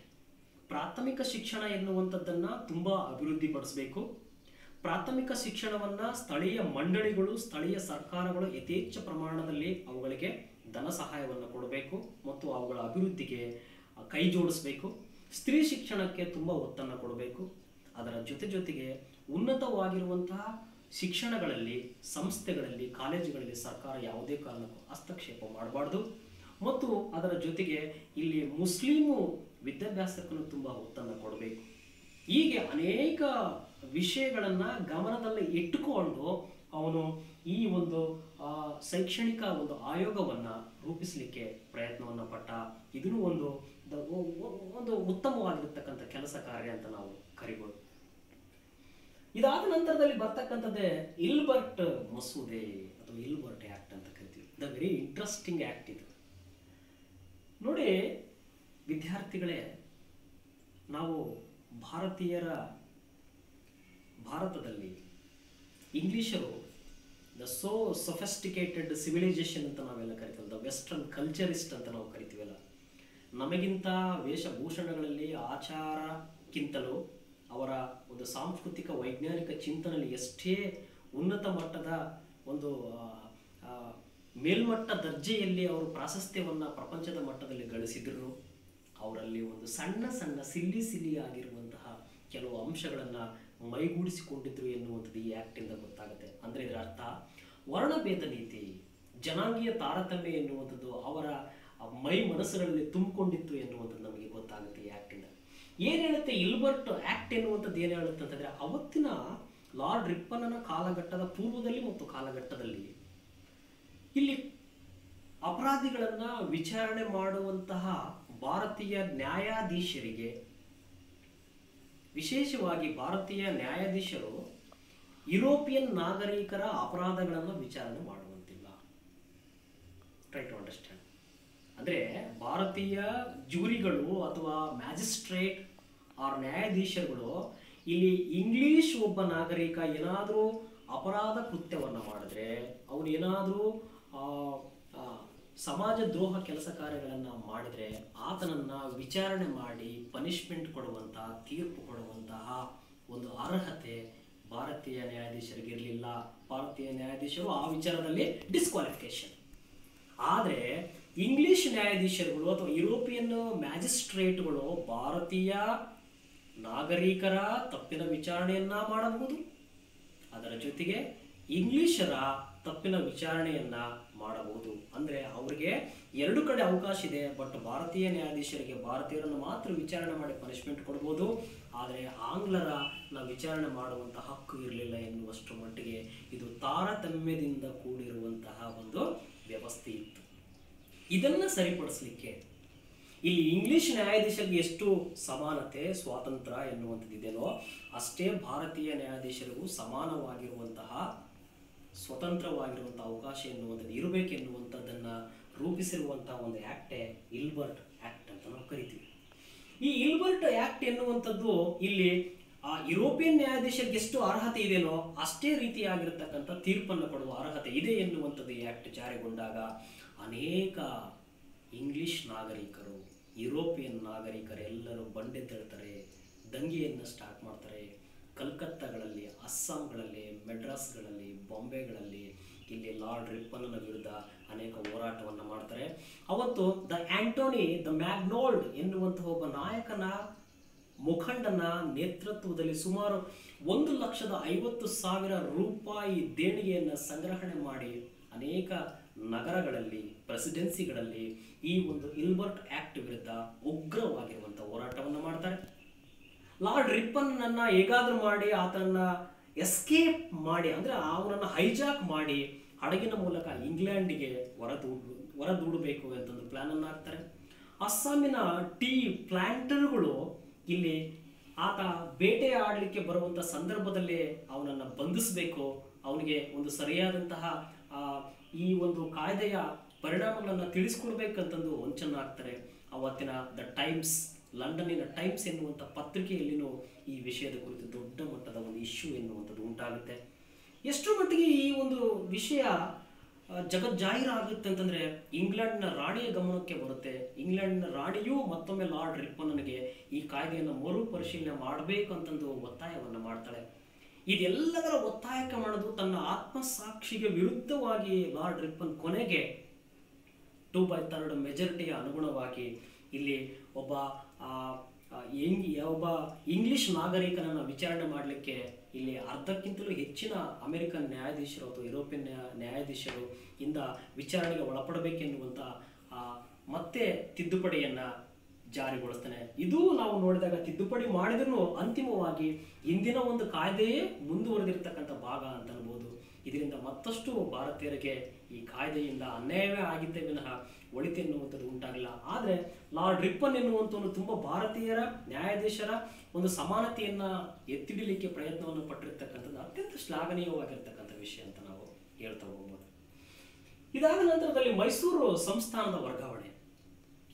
ಪ್ರಾಥಮಿಕ ಶಿಕ್ಷಣ ಎನ್ನುವಂಥದ್ದನ್ನ ತುಂಬಾ ಅಭಿವೃದ್ಧಿಪಡಿಸಬೇಕು. ಪ್ರಾಥಮಿಕ ಶಿಕ್ಷಣವನ್ನ ಸ್ಥಳೀಯ ಮಂಡಳಿಗಳು, ಸ್ಥಳೀಯ ಸರ್ಕಾರಗಳು ಯಥೇಚ್ಛ ಪ್ರಮಾಣದಲ್ಲಿ ಅವುಗಳಿಗೆ ಧನ ಸಹಾಯವನ್ನು ಕೊಡಬೇಕು ಮತ್ತು ಅವುಗಳ ಅಭಿವೃದ್ಧಿಗೆ ಕೈ ಜೋಡಿಸಬೇಕು. ಸ್ತ್ರೀ ಶಿಕ್ಷಣಕ್ಕೆ ತುಂಬಾ ಒತ್ತನ್ನು ಕೊಡಬೇಕು. ಅದರ ಜೊತೆಗೆ ಉನ್ನತವಾಗಿರುವಂತಹ ಶಿಕ್ಷಣಗಳಲ್ಲಿ, ಸಂಸ್ಥೆಗಳಲ್ಲಿ, ಕಾಲೇಜುಗಳಲ್ಲಿ ಸರ್ಕಾರ ಯಾವುದೇ ಕಾರಣಕ್ಕೂ ಹಸ್ತಕ್ಷೇಪ ಮಾಡಬಾರ್ದು. ಮತ್ತು ಅದರ ಜೊತೆಗೆ ಇಲ್ಲಿ ಮುಸ್ಲಿಮು ವಿದ್ಯಾಭ್ಯಾಸಕ್ಕೂ ತುಂಬಾ ಒತ್ತನ್ನು ಕೊಡಬೇಕು. ಹೀಗೆ ಅನೇಕ ವಿಷಯಗಳನ್ನ ಗಮನದಲ್ಲಿ ಇಟ್ಟುಕೊಂಡು ಅವನು ಈ ಒಂದು ಶೈಕ್ಷಣಿಕ ಒಂದು ಆಯೋಗವನ್ನ ರೂಪಿಸಲಿಕ್ಕೆ ಪ್ರಯತ್ನವನ್ನ ಪಟ್ಟ. ಇದನ್ನು ಒಂದು ಉತ್ತಮವಾಗಿರ್ತಕ್ಕಂಥ ಕೆಲಸ ಕಾರ್ಯ ಅಂತ ನಾವು ಕರಿಬಹುದು. ಇದಾದ ನಂತರದಲ್ಲಿ ಬರ್ತಕ್ಕಂಥದ್ದೇ ಇಲ್ಬರ್ಟ್ ಮಸೂದೆ ಅಥವಾ ಇಲ್ಬರ್ಟ್ ಆಕ್ಟ್ ಅಂತ ಕರಿತೀವಿ. ದ ವೆರಿ ಇಂಟ್ರೆಸ್ಟಿಂಗ್ ಆಕ್ಟ್ ಇದು. ನೋಡಿ ವಿದ್ಯಾರ್ಥಿಗಳೇ, ನಾವು ಭಾರತದಲ್ಲಿ ಇಂಗ್ಲಿಷರು ದ ಸೋ ಸೊಫೆಸ್ಟಿಕೇಟೆಡ್ ಸಿವಿಲೈಸೇಷನ್ ಅಂತ ನಾವೆಲ್ಲ ಕರಿತೀವಿ, ದ ವೆಸ್ಟರ್ನ್ ಕಲ್ಚರಿಸ್ಟ್ ಅಂತ ನಾವು ಕರಿತೀವಲ್ಲ, ನಮಗಿಂತ ವೇಷಭೂಷಣಗಳಲ್ಲಿ ಆಚಾರಕ್ಕಿಂತಲೂ ಅವರ ಒಂದು ಸಾಂಸ್ಕೃತಿಕ ವೈಜ್ಞಾನಿಕ ಚಿಂತನೆಯಲ್ಲಿ ಎಷ್ಟೇ ಉನ್ನತ ಮಟ್ಟದ ಒಂದು ಮೇಲ್ಮಟ್ಟ ದರ್ಜೆಯಲ್ಲಿ ಅವರು ಪ್ರಾಶಸ್ತ್ಯವನ್ನ ಪ್ರಪಂಚದ ಮಟ್ಟದಲ್ಲಿ ಗಳಿಸಿದ್ರು, ಅವರಲ್ಲಿ ಒಂದು ಸಣ್ಣ ಸಿಲ್ಲಿ ಆಗಿರುವಂತಹ ಕೆಲವು ಅಂಶಗಳನ್ನ ಮೈಗೂಡಿಸಿಕೊಂಡಿದ್ರು ಎನ್ನುವಂಥದ್ದು ಈ ಆಕ್ಟ್ ಇಂದ ಗೊತ್ತಾಗುತ್ತೆ. ಅಂದ್ರೆ ಇದರ ಅರ್ಥ ವರ್ಣಭೇದ ನೀತಿ, ಜನಾಂಗೀಯ ತಾರತಮ್ಯ ಎನ್ನುವಂಥದ್ದು ಅವರ ಮೈ ಮನಸ್ಸುಗಳಲ್ಲಿ ತುಂಬಿಕೊಂಡಿತ್ತು ಎನ್ನುವಂಥದ್ದು ನಮಗೆ ಗೊತ್ತಾಗುತ್ತೆ ಈ ಆಕ್ಟ್ ಇಂದ. ಏನ್ ಹೇಳುತ್ತೆ ಇಲ್ಬರ್ಟ್ ಆಕ್ಟ್ ಎನ್ನುವಂಥದ್ದು ಏನ್ ಹೇಳುತ್ತೆ ಅಂತಂದ್ರೆ, ಅವತ್ತಿನ ಲಾರ್ಡ್ ರಿಪ್ಪನ್ನ ಕಾಲಘಟ್ಟದ ಪೂರ್ವದಲ್ಲಿ ಮತ್ತು ಕಾಲಘಟ್ಟದಲ್ಲಿ ಇಲ್ಲಿ ಅಪರಾಧಿಗಳನ್ನ ವಿಚಾರಣೆ ಮಾಡುವಂತಹ ಭಾರತೀಯ ನ್ಯಾಯಾಧೀಶರಿಗೆ, ವಿಶೇಷವಾಗಿ ಭಾರತೀಯ ನ್ಯಾಯಾಧೀಶರು ಯುರೋಪಿಯನ್ ನಾಗರಿಕರ ಅಪರಾಧಗಳನ್ನು ವಿಚಾರಣೆ ಮಾಡುವಂತಿಲ್ಲ. Try to understand. ಅಂದ್ರೆ ಭಾರತೀಯ ಜೂರಿಗಳು ಅಥವಾ ಮ್ಯಾಜಿಸ್ಟ್ರೇಟ್ ಆರ್ ನ್ಯಾಯಾಧೀಶರುಗಳು ಇಲ್ಲಿ ಇಂಗ್ಲಿಷ್ ಒಬ್ಬ ನಾಗರಿಕ ಏನಾದರೂ ಅಪರಾಧ ಕೃತ್ಯವನ್ನ ಮಾಡಿದ್ರೆ, ಅವನು ಏನಾದರೂ ಸಮಾಜ ದ್ರೋಹ ಕೆಲಸ ಕಾರ್ಯಗಳನ್ನ ಮಾಡಿದ್ರೆ ಆತನನ್ನ ವಿಚಾರಣೆ ಮಾಡಿ ಪನಿಷ್ಮೆಂಟ್ ಕೊಡುವಂತಹ, ತೀರ್ಪು ಕೊಡುವಂತಹ ಒಂದು ಅರ್ಹತೆ ಭಾರತೀಯ ನ್ಯಾಯಾಧೀಶರಿಗೆ ಇರಲಿಲ್ಲ. ಭಾರತೀಯ ನ್ಯಾಯಾಧೀಶರು ಆ ವಿಚಾರದಲ್ಲಿ ಡಿಸ್ಕ್ವಾಲಿಫಿಕೇಶನ್. ಆದರೆ ಇಂಗ್ಲಿಷ್ ನ್ಯಾಯಾಧೀಶರುಗಳು ಅಥವಾ ಯುರೋಪಿಯನ್ ಮ್ಯಾಜಿಸ್ಟ್ರೇಟ್ಗಳು ಭಾರತೀಯ ನಾಗರಿಕರ ತಪ್ಪಿನ ವಿಚಾರಣೆಯನ್ನ ಮಾಡಬಹುದು, ಅದರ ಜೊತೆಗೆ ಇಂಗ್ಲಿಷರ ತಪ್ಪಿನ ವಿಚಾರಣೆಯನ್ನ ಮಾಡಬಹುದು. ಅಂದ್ರೆ ಅವರಿಗೆ ಎರಡು ಕಡೆ ಅವಕಾಶ ಇದೆ. ಬಟ್ ಭಾರತೀಯ ನ್ಯಾಯಾಧೀಶರಿಗೆ ಭಾರತೀಯರನ್ನು ಮಾತ್ರ ವಿಚಾರಣೆ ಮಾಡಿ ಪನಿಷ್ಮೆಂಟ್ ಕೊಡಬಹುದು, ಆದರೆ ಆಂಗ್ಲರನ್ನ ವಿಚಾರಣೆ ಮಾಡುವಂತ ಹಕ್ಕು ಇರಲಿಲ್ಲ ಎನ್ನುವಷ್ಟು ಮಟ್ಟಿಗೆ ಇದು ತಾರತಮ್ಯದಿಂದ ಕೂಡಿರುವಂತಹ ಒಂದು ವ್ಯವಸ್ಥೆ ಇತ್ತು. ಇದನ್ನ ಸರಿಪಡಿಸಲಿಕ್ಕೆ ಇಲ್ಲಿ ಇಂಗ್ಲಿಷ್ ನ್ಯಾಯಾಧೀಶರಿಗೆ ಎಷ್ಟು ಸಮಾನತೆ ಸ್ವಾತಂತ್ರ್ಯ ಎನ್ನುವಂಥದ್ದಿದೆಯೋ ಅಷ್ಟೇ ಭಾರತೀಯ ನ್ಯಾಯಾಧೀಶರಿಗೂ ಸಮಾನವಾಗಿರುವಂತಹ ಸ್ವತಂತ್ರವಾಗಿರುವಂತಹ ಅವಕಾಶ ಎನ್ನುವಂಥದ್ದು ಇರಬೇಕೆನ್ನುವಂಥದ್ದನ್ನ ರೂಪಿಸಿರುವಂತಹ ಒಂದು ಆಕ್ಟೇ ಇಲ್ಬರ್ಟ್ ಆಕ್ಟ್ ಅಂತ ನಾವು ಕರಿತೀವಿ. ಈ ಇಲ್ಬರ್ಟ್ ಆಕ್ಟ್ ಎನ್ನುವಂಥದ್ದು ಇಲ್ಲಿ ಯುರೋಪಿಯನ್ ನ್ಯಾಯಾಧೀಶರಿಗೆ ಎಷ್ಟು ಅರ್ಹತೆ ಇದೆಯೋ ಅಷ್ಟೇ ರೀತಿಯಾಗಿರತಕ್ಕಂಥ ತೀರ್ಪನ್ನು ಕೊಡುವ ಅರ್ಹತೆ ಇದೆ ಎನ್ನುವಂಥದ್ದು ಈ ಆಕ್ಟ್ ಜಾರಿಗೊಂಡಾಗ ಅನೇಕ ಇಂಗ್ಲಿಷ್ ನಾಗರಿಕರು, ಯುರೋಪಿಯನ್ ನಾಗರಿಕರೆಲ್ಲರೂ ಬಂಡೆದ್ದೇಳ್ತಾರೆ, ದಂಗೆಯನ್ನು ಸ್ಟಾರ್ಟ್ ಮಾಡ್ತಾರೆ. ಕಲ್ಕತ್ತಾಗಳಲ್ಲಿ, ಅಸ್ಸಾಂಗಳಲ್ಲಿ, ಮೆಡ್ರಾಸ್ಗಳಲ್ಲಿ, ಬಾಂಬೆಗಳಲ್ಲಿ ಇಲ್ಲಿ ಲಾರ್ಡ್ ರಿಪ್ಪನ್ನ ವಿರುದ್ಧ ಅನೇಕ ಹೋರಾಟವನ್ನು ಮಾಡ್ತಾರೆ. ಅವತ್ತು ಆಂಟೋನಿ ದ ಮ್ಯಾಗ್ನೋಲ್ಡ್ ಎನ್ನುವಂತಹ ಒಬ್ಬ ನಾಯಕನ ಮುಖಂಡನ ನೇತೃತ್ವದಲ್ಲಿ ಸುಮಾರು 1,50,000 ರೂಪಾಯಿ ದೇಣಿಗೆಯನ್ನು ಸಂಗ್ರಹಣೆ ಮಾಡಿ ಅನೇಕ ನಗರಗಳಲ್ಲಿ, ಪ್ರೆಸಿಡೆನ್ಸಿಗಳಲ್ಲಿ ಈ ಒಂದು ಇಲ್ಬರ್ಟ್ ಆಕ್ಟ್ ವಿರುದ್ಧ ಉಗ್ರವಾಗಿರುವಂತಹ ಹೋರಾಟವನ್ನು ಮಾಡ್ತಾರೆ. ಲಾರ್ಡ್ ರಿಪ್ಪನ್ನನ್ನ ಹೇಗಾದ್ರೂ ಮಾಡಿ ಆತನನ್ನ ಎಸ್ಕೇಪ್ ಮಾಡಿ, ಅಂದ್ರೆ ಅವನನ್ನು ಹೈಜಾಕ್ ಮಾಡಿ ಹಡಗಿನ ಮೂಲಕ ಇಂಗ್ಲೆಂಡ್ಗೆ ಹೊರದೂಡಬೇಕು ಅಂತಂದು ಪ್ಲಾನ್ ಅನ್ನು ಹಾಕ್ತಾರೆ. ಅಸ್ಸಾಮಿನ ಟೀ ಪ್ಲಾಂಟರ್ಗಳು ಇಲ್ಲಿ ಆತ ಬೇಟೆ ಆಡಲಿಕ್ಕೆ ಬರುವಂತ ಸಂದರ್ಭದಲ್ಲಿ ಅವನನ್ನು ಬಂಧಿಸಬೇಕು, ಅವನಿಗೆ ಒಂದು ಸರಿಯಾದಂತಹ ಈ ಒಂದು ಕಾಯ್ದೆಯ ಪರಿಣಾಮಗಳನ್ನು ತಿಳಿಸ್ಕೊಡ್ಬೇಕಂತಂದು ಹೊಂಚನ್ನು ಹಾಕ್ತಾರೆ. ಅವತ್ತಿನ ದ ಟೈಮ್ಸ್, ಲಂಡನ್ನಿನ ಟೈಮ್ಸ್ ಎನ್ನುವಂಥ ಪತ್ರಿಕೆಯಲ್ಲಿನೂ ಈ ವಿಷಯದ ಕುರಿತು ದೊಡ್ಡ ಮಟ್ಟದ ಒಂದು ಇಶ್ಯೂ ಎನ್ನುವಂಥದ್ದು ಉಂಟಾಗುತ್ತೆ. ಎಷ್ಟರ ಮಟ್ಟಿಗೆ ಈ ಒಂದು ವಿಷಯ ಜಗಜ್ಜಾಹೀರಾಗುತ್ತೆ ಅಂತಂದ್ರೆ ಇಂಗ್ಲೆಂಡ್ನ ರಾಣಿಯ ಗಮನಕ್ಕೆ ಬರುತ್ತೆ. ಇಂಗ್ಲೆಂಡ್ನ ರಾಣಿಯೂ ಮತ್ತೊಮ್ಮೆ ಲಾರ್ಡ್ ರಿಪ್ಪನ್ನಿಗೆ ಈ ಕಾಯ್ದೆಯನ್ನು ಮರುಪರಿಶೀಲನೆ ಮಾಡಬೇಕು ಅಂತಂದು ಒತ್ತಾಯವನ್ನು ಮಾಡ್ತಾಳೆ. ಇದೆಲ್ಲದರ ಒತ್ತಾಯಕ್ಕೆ ಮಾಡೋದು ತನ್ನ ಆತ್ಮಸಾಕ್ಷಿಗೆ ವಿರುದ್ಧವಾಗಿ ಲಾರ್ಡ್ ರಿಪ್ಪನ್ ಕೊನೆಗೆ 2/3 ಮೆಜಾರಿಟಿಯ ಅನುಗುಣವಾಗಿ ಇಲ್ಲಿ ಒಬ್ಬ ಇಂಗ್ಲಿಷ್ ನಾಗರಿಕನನ್ನು ವಿಚಾರಣೆ ಮಾಡಲಿಕ್ಕೆ ಇಲ್ಲಿ ಅರ್ಧಕ್ಕಿಂತಲೂ ಹೆಚ್ಚಿನ ಅಮೆರಿಕನ್ ನ್ಯಾಯಾಧೀಶರು ಅಥವಾ ಯುರೋಪಿಯನ್ ನ್ಯಾಯಾಧೀಶರು ಇಂದ ವಿಚಾರಣೆಗೆ ಒಳಪಡಬೇಕೆನ್ನುವಂಥ ಮತ್ತೆ ತಿದ್ದುಪಡಿಯನ್ನು ಜಾರಿಗೊಳಿಸ್ತಾನೆ. ಇದು ನಾವು ನೋಡಿದಾಗ ತಿದ್ದುಪಡಿ ಮಾಡಿದ್ರೂ ಅಂತಿಮವಾಗಿ ಇಂದಿನ ಒಂದು ಕಾಯ್ದೆಯೇ ಮುಂದುವರೆದಿರ್ತಕ್ಕಂಥ ಭಾಗ ಅಂತ ಅನ್ಬೋದು. ಇದರಿಂದ ಮತ್ತಷ್ಟು ಭಾರತೀಯರಿಗೆ ಈ ಕಾಯ್ದೆಯಿಂದ ಅನ್ಯಾಯವೇ ಆಗಿದ್ದೇ ವಿನಃ ಒಳಿತು ಎನ್ನುವಂಥದ್ದು ಉಂಟಾಗಲಿಲ್ಲ. ಆದರೆ ಲಾರ್ಡ್ ರಿಪ್ಪನ್ ಎನ್ನುವಂಥವನು ತುಂಬ ಭಾರತೀಯರ ನ್ಯಾಯಾಧೀಶರ ಒಂದು ಸಮಾನತೆಯನ್ನು ಎತ್ತಿಡಲಿಕ್ಕೆ ಪ್ರಯತ್ನವನ್ನು ಪಟ್ಟಿರ್ತಕ್ಕಂಥದ್ದು ಅತ್ಯಂತ ಶ್ಲಾಘನೀಯವಾಗಿರ್ತಕ್ಕಂಥ ವಿಷಯ ಅಂತ ನಾವು ಹೇಳ್ತಾ ಹೋಗ್ಬೋದು. ಇದಾದ ನಂತರದಲ್ಲಿ ಮೈಸೂರು ಸಂಸ್ಥಾನದ ವರ್ಗಾವಣೆ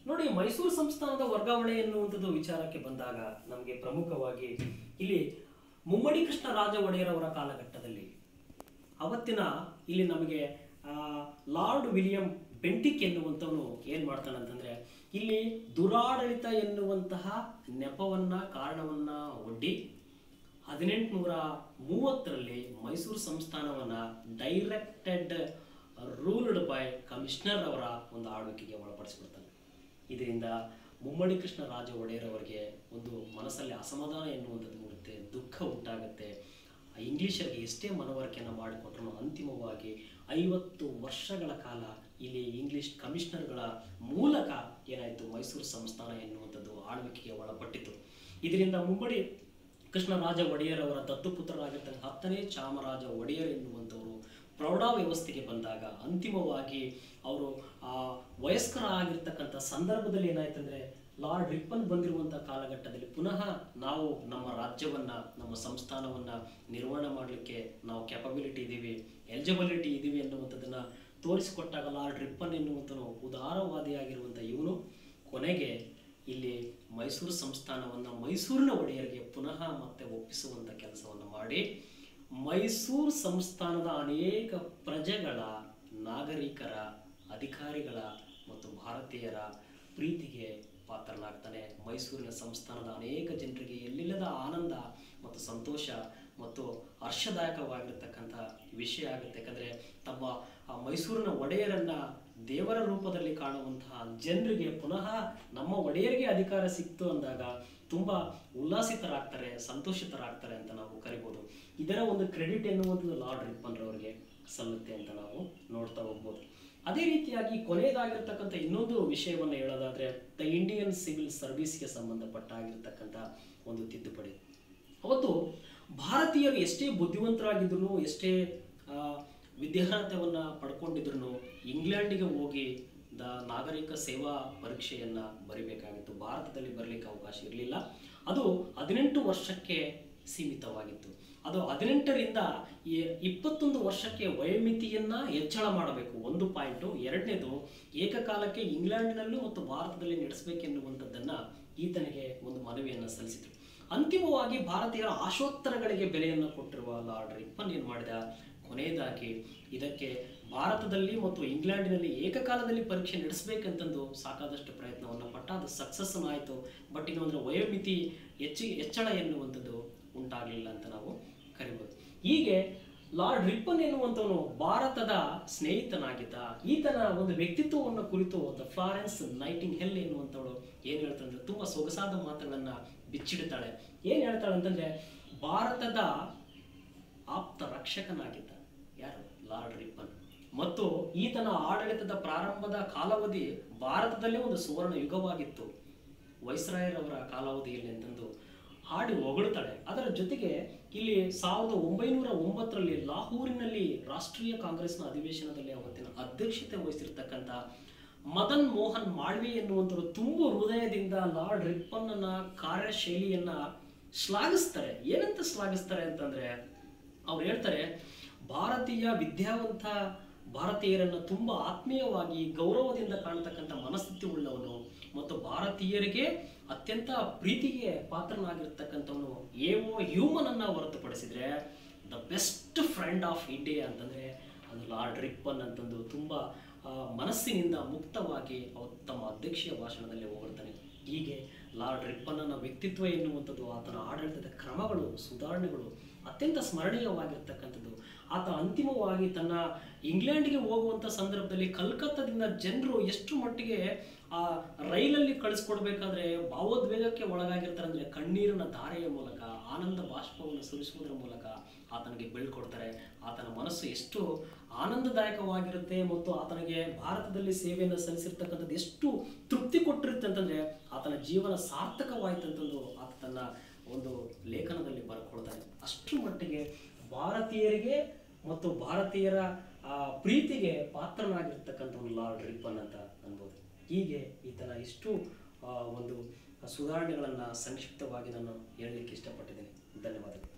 ನೋಡಿ. ಮೈಸೂರು ಸಂಸ್ಥಾನದ ವರ್ಗಾವಣೆ ಎನ್ನುವಂಥದ್ದು ವಿಚಾರಕ್ಕೆ ಬಂದಾಗ ನಮಗೆ ಪ್ರಮುಖವಾಗಿ ಇಲ್ಲಿ ಮುಮ್ಮಡಿ ಕೃಷ್ಣರಾಜ ಒಡೆಯರ್ ಅವರ ಕಾಲಘಟ್ಟದಲ್ಲಿ ಅವತ್ತಿನ ಇಲ್ಲಿ ನಮಗೆ ಲಾರ್ಡ್ ವಿಲಿಯಂ ಬೆಂಟಿಕ್ ಎನ್ನುವಂಥವನು ಏನ್ ಮಾಡ್ತಾನೆ ಅಂತಂದ್ರೆ ಇಲ್ಲಿ ದುರಾಡಳಿತ ಎನ್ನುವಂತಹ ನೆಪವನ್ನ ಕಾರಣವನ್ನ ಒಡ್ಡಿ 1830ರಲ್ಲಿ ಮೈಸೂರು ಸಂಸ್ಥಾನವನ್ನ ಡೈರೆಕ್ಟೆಡ್ ರೂಲ್ಡ್ ಬೈ ಕಮಿಷನರ್ ಅವರ ಒಂದು ಆಳ್ವಿಕೆಗೆ ಒಳಪಡಿಸಿಬಿಡ್ತಾನೆ. ಇದರಿಂದ ಮುಮ್ಮಡಿ ಕೃಷ್ಣರಾಜ ಒಡೆಯರ್ ಅವರಿಗೆ ಒಂದು ಮನಸ್ಸಲ್ಲಿ ಅಸಮಾಧಾನ ಎನ್ನುವಂಥದ್ದು ಮೂಡುತ್ತೆ, ದುಃಖ ಉಂಟಾಗುತ್ತೆ. ಇಂಗ್ಲಿಷರಿಗೆ ಎಷ್ಟೇ ಮನವರಿಕೆಯನ್ನು ಮಾಡಿಕೊಟ್ರು ಅಂತಿಮವಾಗಿ 50 ವರ್ಷಗಳ ಕಾಲ ಇಲ್ಲಿ ಇಂಗ್ಲಿಷ್ ಕಮಿಷನರ್ಗಳ ಮೂಲಕ ಏನಾಯಿತು ಮೈಸೂರು ಸಂಸ್ಥಾನ ಎನ್ನುವಂಥದ್ದು ಆಳ್ವಿಕೆಗೆ ಒಳಪಟ್ಟಿತು. ಇದರಿಂದ ಮುಮ್ಮಡಿ ಕೃಷ್ಣರಾಜ ಒಡೆಯರ್ ಅವರ ದತ್ತುಪುತ್ರರಾಗಿರ್ತಕ್ಕಂಥ 10ನೇ ಚಾಮರಾಜ ಒಡೆಯರ್ ಎನ್ನುವಂಥವರು ಪ್ರೌಢಾ ವ್ಯವಸ್ಥೆಗೆ ಬಂದಾಗ ಅಂತಿಮವಾಗಿ ಅವರು ವಯಸ್ಕರ ಆಗಿರ್ತಕ್ಕಂಥ ಸಂದರ್ಭದಲ್ಲಿ ಏನಾಯ್ತಂದ್ರೆ ಲಾರ್ಡ್ ರಿಪ್ಪನ್ ಬಂದಿರುವಂಥ ಕಾಲಘಟ್ಟದಲ್ಲಿ ಪುನಃ ನಾವು ನಮ್ಮ ರಾಜ್ಯವನ್ನ, ನಮ್ಮ ಸಂಸ್ಥಾನವನ್ನ ನಿರ್ವಹಣೆ ಮಾಡಲಿಕ್ಕೆ ನಾವು ಕ್ಯಾಪಬಿಲಿಟಿ ಇದ್ದೀವಿ, ಎಲಿಜಿಬಿಲಿಟಿ ಇದ್ದೀವಿ ಎನ್ನುವಂಥದ್ದನ್ನ ತೋರಿಸಿಕೊಟ್ಟಾಗ ಲಾರ್ಡ್ ರಿಪ್ಪನ್ ಎನ್ನುವಂಥನು ಉದಾರವಾದಿಯಾಗಿರುವಂಥ ಇವನು ಕೊನೆಗೆ ಇಲ್ಲಿ ಮೈಸೂರು ಸಂಸ್ಥಾನವನ್ನು ಮೈಸೂರಿನ ಒಡೆಯರಿಗೆ ಪುನಃ ಮತ್ತೆ ಒಪ್ಪಿಸುವಂಥ ಕೆಲಸವನ್ನು ಮಾಡಿ ಮೈಸೂರು ಸಂಸ್ಥಾನದ ಅನೇಕ ಪ್ರಜೆಗಳ, ನಾಗರಿಕರ, ಅಧಿಕಾರಿಗಳ ಮತ್ತು ಭಾರತೀಯರ ಪ್ರೀತಿಗೆ ಪಾತ್ರನಾಗ್ತಾನೆ. ಮೈಸೂರಿನ ಸಂಸ್ಥಾನದ ಅನೇಕ ಜನರಿಗೆ ಎಲ್ಲಿಲ್ಲದ ಆನಂದ ಮತ್ತು ಸಂತೋಷ ಮತ್ತು ಹರ್ಷದಾಯಕವಾಗಿರ್ತಕ್ಕಂಥ ವಿಷಯ ಆಗುತ್ತೆ. ಯಾಕಂದರೆ ತಮ್ಮ ಮೈಸೂರಿನ ಒಡೆಯರನ್ನ ದೇವರ ರೂಪದಲ್ಲಿ ಕಾಣುವಂತಹ ಜನರಿಗೆ ಪುನಃ ನಮ್ಮ ಒಡೆಯರಿಗೆ ಅಧಿಕಾರ ಸಿಕ್ತು ಅಂದಾಗ ತುಂಬ ಉಲ್ಲಾಸಿತರಾಗ್ತಾರೆ, ಸಂತೋಷಿತರಾಗ್ತಾರೆ ಅಂತ ನಾವು ಕರಿಬೋದು. ಇದರ ಒಂದು ಕ್ರೆಡಿಟ್ ಎನ್ನುವಂಥದ್ದು ಲಾರ್ಡ್ ರಿಪ್ಪನ್ ರವರಿಗೆ ಸಲ್ಲುತ್ತೆ ಅಂತ ನಾವು ನೋಡ್ತಾ ಹೋಗ್ಬೋದು. ಅದೇ ರೀತಿಯಾಗಿ ಕೊನೆಯದಾಗಿರ್ತಕ್ಕಂಥ ಇನ್ನೊಂದು ವಿಷಯವನ್ನು ಹೇಳೋದಾದ್ರೆ ದ ಇಂಡಿಯನ್ ಸಿವಿಲ್ ಸರ್ವಿಸ್ಗೆ ಸಂಬಂಧಪಟ್ಟಾಗಿರ್ತಕ್ಕಂಥ ಒಂದು ತಿದ್ದುಪಡಿ. ಅವತ್ತು ಭಾರತೀಯರು ಎಷ್ಟೇ ಬುದ್ಧಿವಂತರಾಗಿದ್ರು, ಎಷ್ಟೇ ವಿದ್ಯಾರ್ಹತೆಯನ್ನು ಪಡ್ಕೊಂಡಿದ್ರು ಇಂಗ್ಲೆಂಡಿಗೆ ಹೋಗಿ ನಾಗರಿಕ ಸೇವಾ ಪರೀಕ್ಷೆಯನ್ನು ಬರೀಬೇಕಾಗಿತ್ತು. ಭಾರತದಲ್ಲಿ ಬರಲಿಕ್ಕೆ ಅವಕಾಶ ಇರಲಿಲ್ಲ. ಅದು 18 ವರ್ಷಕ್ಕೆ ಸೀಮಿತವಾಗಿತ್ತು. ಅದು 18ರಿಂದ 21 ವರ್ಷಕ್ಕೆ ವಯೋಮಿತಿಯನ್ನು ಹೆಚ್ಚಳ ಮಾಡಬೇಕು, ಒಂದು ಪಾಯಿಂಟು. ಎರಡನೇದು, ಏಕಕಾಲಕ್ಕೆ ಇಂಗ್ಲೆಂಡ್ನಲ್ಲೂ ಮತ್ತು ಭಾರತದಲ್ಲಿ ನಡೆಸಬೇಕೆನ್ನುವಂಥದ್ದನ್ನು ಈತನಿಗೆ ಒಂದು ಮನವಿಯನ್ನು ಸಲ್ಲಿಸಿದರು. ಅಂತಿಮವಾಗಿ ಭಾರತೀಯರ ಆಶೋತ್ತರಗಳಿಗೆ ಬೆಲೆಯನ್ನು ಕೊಟ್ಟಿರುವ ಲಾರ್ಡ್ ರಿಪ್ಪನ್ ಏನು ಮಾಡಿದ, ಕೊನೆಯದಾಗಿ ಇದಕ್ಕೆ ಭಾರತದಲ್ಲಿ ಮತ್ತು ಇಂಗ್ಲೆಂಡಿನಲ್ಲಿ ಏಕಕಾಲದಲ್ಲಿ ಪರೀಕ್ಷೆ ನಡೆಸಬೇಕಂತಂದು ಸಾಕಾದಷ್ಟು ಪ್ರಯತ್ನವನ್ನು ಪಟ್ಟ. ಅದು ಸಕ್ಸಸ್ ಆಯಿತು. ಬಟ್ ಇನ್ನೊಂದು ವಯೋಮಿತಿ ಹೆಚ್ಚಳ ಎನ್ನುವಂಥದ್ದು ಉಂಟಾಗಲಿಲ್ಲ ಅಂತ ನಾವು ಕರಿಬೋದು. ಹೀಗೆ ಲಾರ್ಡ್ ರಿಪ್ಪನ್ ಎನ್ನುವಂಥವನು ಭಾರತದ ಸ್ನೇಹಿತನಾಗಿದ್ದ. ಈತನ ಒಂದು ವ್ಯಕ್ತಿತ್ವವನ್ನು ಕುರಿತು ದ ಫ್ಲಾರೆನ್ಸ್ ನೈಟಿಂಗೇಲ್ ಎನ್ನುವಂಥವಳು ಏನು ಹೇಳ್ತಾಳೆ ಅಂದರೆ ತುಂಬ ಸೊಗಸಾದ ಮಾತುಗಳನ್ನು ಬಿಚ್ಚಿಡ್ತಾಳೆ. ಏನು ಹೇಳ್ತಾಳೆ ಅಂತಂದರೆ, ಭಾರತದ ಆಪ್ತ ರಕ್ಷಕನಾಗಿದ್ದ ಯಾರು, ಲಾರ್ಡ್ ರಿಪ್ಪನ್. ಮತ್ತು ಈತನ ಆಡಳಿತದ ಪ್ರಾರಂಭದ ಕಾಲಾವಧಿ ಭಾರತದಲ್ಲೇ ಒಂದು ಸುವರ್ಣ ಯುಗವಾಗಿತ್ತು, ವೈಸ್ರಾಯರವರ ಕಾಲಾವಧಿಯಲ್ಲಿ ಅಂತಂದು ಹಾಡಿ ಹೊಗಳುತ್ತಾಳೆ. ಅದರ ಜೊತೆಗೆ ಇಲ್ಲಿ 1909ರಲ್ಲಿ ಲಾಹೋರಿನಲ್ಲಿ ರಾಷ್ಟ್ರೀಯ ಕಾಂಗ್ರೆಸ್ನ ಅಧಿವೇಶನದಲ್ಲಿ ಅವತ್ತಿನ ಅಧ್ಯಕ್ಷತೆ ವಹಿಸಿರ್ತಕ್ಕಂಥ ಮದನ್ ಮೋಹನ್ ಮಾಳ್ವಿ ಎನ್ನುವಂಥವ್ರು ತುಂಬ ಹೃದಯದಿಂದ ಲಾರ್ಡ್ ರಿಪ್ಪನ್ನ ಕಾರ್ಯಶೈಲಿಯನ್ನ ಶ್ಲಾಘಿಸ್ತಾರೆ. ಏನಂತ ಶ್ಲಾಘಿಸ್ತಾರೆ ಅಂತಂದ್ರೆ, ಅವ್ರು ಹೇಳ್ತಾರೆ, ಭಾರತೀಯ ವಿದ್ಯಾವಂತ ಭಾರತೀಯರನ್ನು ತುಂಬ ಆತ್ಮೀಯವಾಗಿ ಗೌರವದಿಂದ ಕಾಣ್ತಕ್ಕಂಥ ಮನಸ್ಥಿತಿ ಉಳ್ಳವನು ಮತ್ತು ಭಾರತೀಯರಿಗೆ ಅತ್ಯಂತ ಪ್ರೀತಿಗೆ ಪಾತ್ರನಾಗಿರ್ತಕ್ಕಂಥವನು. ಏವೋ ಹ್ಯೂಮನ್ ಅನ್ನ ಹೊರತುಪಡಿಸಿದ್ರೆ the best friend of India ಅಂತಂದ್ರೆ ಅದು ಲಾರ್ಡ್ ರಿಪ್ಪನ್ ಅಂತಂದು ತುಂಬ ಮನಸ್ಸಿನಿಂದ ಮುಕ್ತವಾಗಿ ತಮ್ಮ ಅಧ್ಯಕ್ಷೀಯ ಭಾಷಣದಲ್ಲಿ ಹೊಗಳ್ತಾನೆ. ಹೀಗೆ ಲಾರ್ಡ್ ರಿಪ್ಪನ್ನ ವ್ಯಕ್ತಿತ್ವ ಎನ್ನುವಂಥದ್ದು, ಆತನ ಆಡಳಿತದ ಕ್ರಮಗಳು, ಸುಧಾರಣೆಗಳು ಅತ್ಯಂತ ಸ್ಮರಣೀಯವಾಗಿರ್ತಕ್ಕಂಥದ್ದು. ಆತ ಅಂತಿಮವಾಗಿ ತನ್ನ ಇಂಗ್ಲೆಂಡ್ಗೆ ಹೋಗುವಂಥ ಸಂದರ್ಭದಲ್ಲಿ ಕಲ್ಕತ್ತಾದಿಂದ ಜನರು ಎಷ್ಟು ಮಟ್ಟಿಗೆ ಆ ರೈಲಲ್ಲಿ ಕಳಿಸ್ಕೊಡ್ಬೇಕಾದ್ರೆ ಭಾವೋದ್ವೇಗಕ್ಕೆ ಒಳಗಾಗಿರ್ತಾರೆ ಅಂದರೆ ಕಣ್ಣೀರಿನ ಧಾರೆಯ ಮೂಲಕ, ಆನಂದ ಬಾಷ್ಪವನ್ನು ಸುರಿಸುವುದರ ಮೂಲಕ ಆತನಿಗೆ ಬೀಳ್ಕೊಡ್ತಾರೆ. ಆತನ ಮನಸ್ಸು ಎಷ್ಟು ಆನಂದದಾಯಕವಾಗಿರುತ್ತೆ ಮತ್ತು ಆತನಿಗೆ ಭಾರತದಲ್ಲಿ ಸೇವೆಯನ್ನು ಸಲ್ಲಿಸಿರ್ತಕ್ಕಂಥದ್ದು ಎಷ್ಟು ತೃಪ್ತಿ ಕೊಟ್ಟಿರುತ್ತೆ ಅಂತಂದರೆ ಆತನ ಜೀವನ ಸಾರ್ಥಕವಾಯಿತಂತಂದು ಆತ ತನ್ನ ಒಂದು ಲೇಖನದಲ್ಲಿ ಬರ್ಕೊಳ್ತಾನೆ. ಅಷ್ಟರ ಮಟ್ಟಿಗೆ ಭಾರತೀಯರಿಗೆ ಮತ್ತು ಭಾರತೀಯರ ಪ್ರೀತಿಗೆ ಪಾತ್ರನಾಗಿರ್ತಕ್ಕಂಥ ಒಂದು ಲಾರ್ಡ್ ರಿಪ್ಪನ್ ಅಂತ ಅನ್ಬೋದು. ಹೀಗೆ ಈತನ ಇಷ್ಟು ಒಂದು ಸುಧಾರಣೆಗಳನ್ನು ಸಂಕ್ಷಿಪ್ತವಾಗಿ ನಾನು ಹೇಳಲಿಕ್ಕೆ ಇಷ್ಟಪಟ್ಟಿದ್ದೇನೆ. ಧನ್ಯವಾದಗಳು.